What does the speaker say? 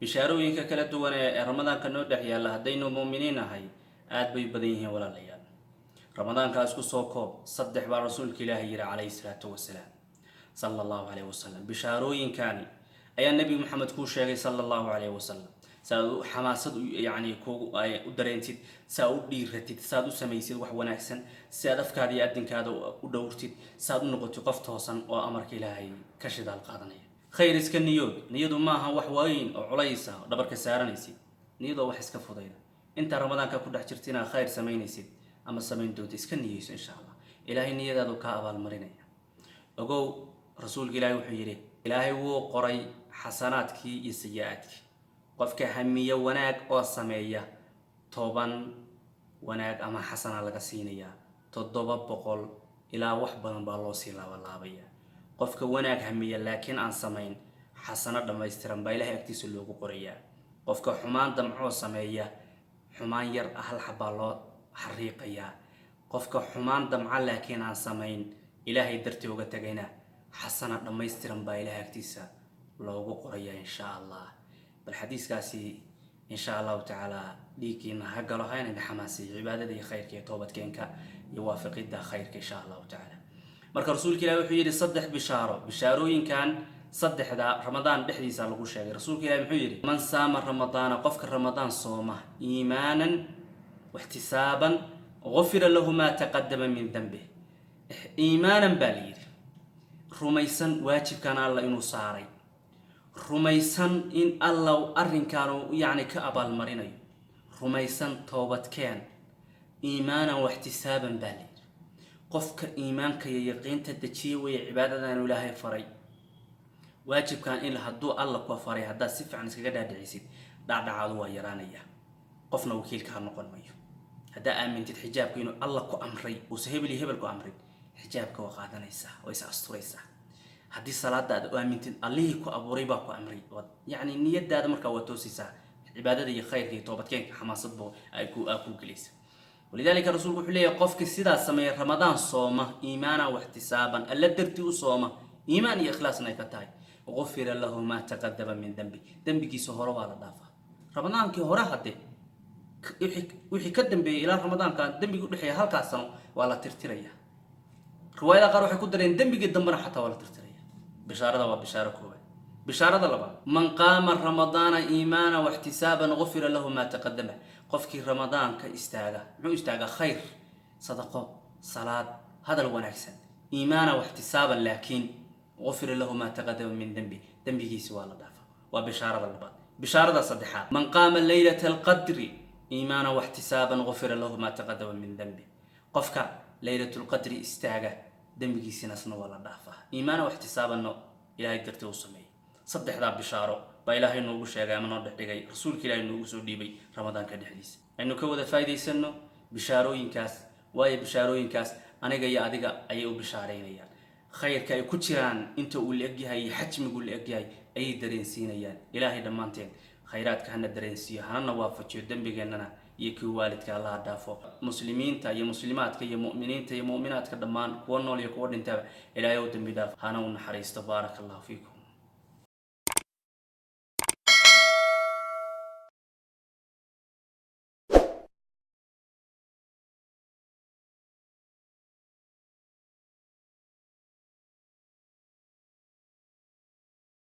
bishaarooyinka kala duwan ee ramadaanka noo dhex yaalla haddaynu muuminiin ahay aad bay badan yihiin walaalayaal. ramadaankaas ku soo koob 3 baa rasuulka ilaahay yiri calayhi salaatu wasalaam sallallahu alayhi wasallam. bishaarooyinkani ayaa nabi maxamed ku sheegay sallallahu alayhi wasallam saad xamaasad u dareentid, saad u dhiiratid, saad u samaysid wax wanaagsan, saad afkaada iyo adinkaada u dhowrtid, saad u noqotid qof toosan oo amarka ilaahay ka shidaal qaadanaya. khayr iska niyadu maaha wax weyn oo culays ah dhabarka saaranaysid. niyadu wax iska fudayda inta ramadaanka ku dhex jirta inaad khayr samaynaysid ama samayn doonto iska niyeyso insha Allah. ilaahay niyadaadu ka abaal marinaya. ogow rasuulka ilaahay wuxuu yiri ilaahay wuu qoray xasanaadkii iyo sayi'aadkii. qofka hamiya wanaag oo sameeya 10 wanaag ama xasana laga siinaya 700 ilaa wax badan baa loo sii laabaya. qofka wanaag hamiya laakiin aan samayn xasana dhameystiran baa ilaahay agtiisa loogu qorayaa. qofka xumaan damco sameeya xumaan yar hal xabaa loo xariiqayaa. qofka xumaan damca laakiin aan samayn ilaahay dartii uga tagayna xasana dhameystiran baa ilaahay agtiisa loogu qorayaa insha Allah. bal xadiiskaasi insha Allah ta'ala dhiigina ha galo hayna xamaasi cibaadada iyo khayrka iyo toobadkeenka iyo waafaqida khayrka insha Allah ta'ala. marka rasuulka ilaahay wuxuu yiri 3 bishaarooyinkan 3da ramadaan dhexdiisa lagu sheegay. rasuulka ilaahay wuxuu yiri man saama ramadaana qofka ramadaan sooma iimaanan wa ihtisaaban ghufira lahu ma taqaddama min dhanbi. iimaanan bal yiri rumaysan waajibkan Allah inuu saaray, rumaysan in Allah arrinkan ka abaal marinayo, rumaysan toobadkeen iimaanan wa ihtisaaban bal qofka iimaanka iyo yaqiinta dajiye way cibaadadan ilaahay faray. waajibkan in haduu Allah ku faray hadaa si fiican iskaga dhaadhicisid dhacdhacaadu waa yaraanaya. qofna wakiilka ha noqon mayo. hadaa aamintid xijaabka inuu Allah ku amray oo hebel ku amray xijaabka waa qaadanaysaa oo is asturaysaa. haddii salaadaada aamintid Allahi ku abuuray baa ku amray niyadaada markaa waa toosaysaa. cibaadada iyo khayrka iyo toobadkeenka xamaasad boo ay ku gelaysaa. ولذلك الرسول وحuu leeyahay qofka sidaas sameeyo ramadaan sooma iimaana wa ihtisaaban alla dartii u sooma iimaan iyo ikhlaasna ka tahay غفر له ما تقدم من ذنبه. dambigiisa hore waa la dhaafaa. ramadaankii hore hadde wixii ka dambeeyay ilaa ramadaanka dambigu dhexay halkaas sano waa la tirtiraya. riwaayada qaar waxay ku dareen dambigii dambana xataa waa la tirtiraya. bishaarada waa bishaaro kooban. bishaarada labaad man qaama ramadaana iimaana wa ihtisaaban غفر له ما تقدم. qofkii ramadaanka istaaga muxuu istaaga khayr sadaqo salaad hadal wanaagsan iimaana wa ihtisaaban laakiin غفر له ما تقدم من ذنبه ذنبيgiisa waa la dhaafaa. waa bishaarada labaad. bishaarada saddexaad man qaama laylatal qadri iimaana wa ihtisaaban غفر له ما تقدم من ذنبه. qofka laylatul qadri istaaga dambigiisina waa la dhaafaa. iimaana wa ihtisaaban ilaahay dartii u sameeyay. saddexda bishaaro baa ilaahay noogu sheegay ama noo dhigay rasuulka ilaahay noogu soo dhiibay ramadaanka dhexdiisa. aynu ka wada faa'iideysano bishaarooyinkaas. waayo bishaarooyinkaas aniga iyo adiga ayay u bishaareynayaan. khayrka ay ku jiraan inta uu leegyahay xajmigu leegyahay ay dareensiinayaan. ilaahay dhamaanteen khayraadka hana dareensiyo hana waafajiyo dambigeennana iyo kii waalidka Allah dhaafo. muslimiinta iyo muslimaadka iyo mu'miniinta iyo mu'minaadka dhamaan kuwa nool iyo kuwa dhintaba ilaahay u dambi dhaaf hana u naxariisto. barakallahu fiikum.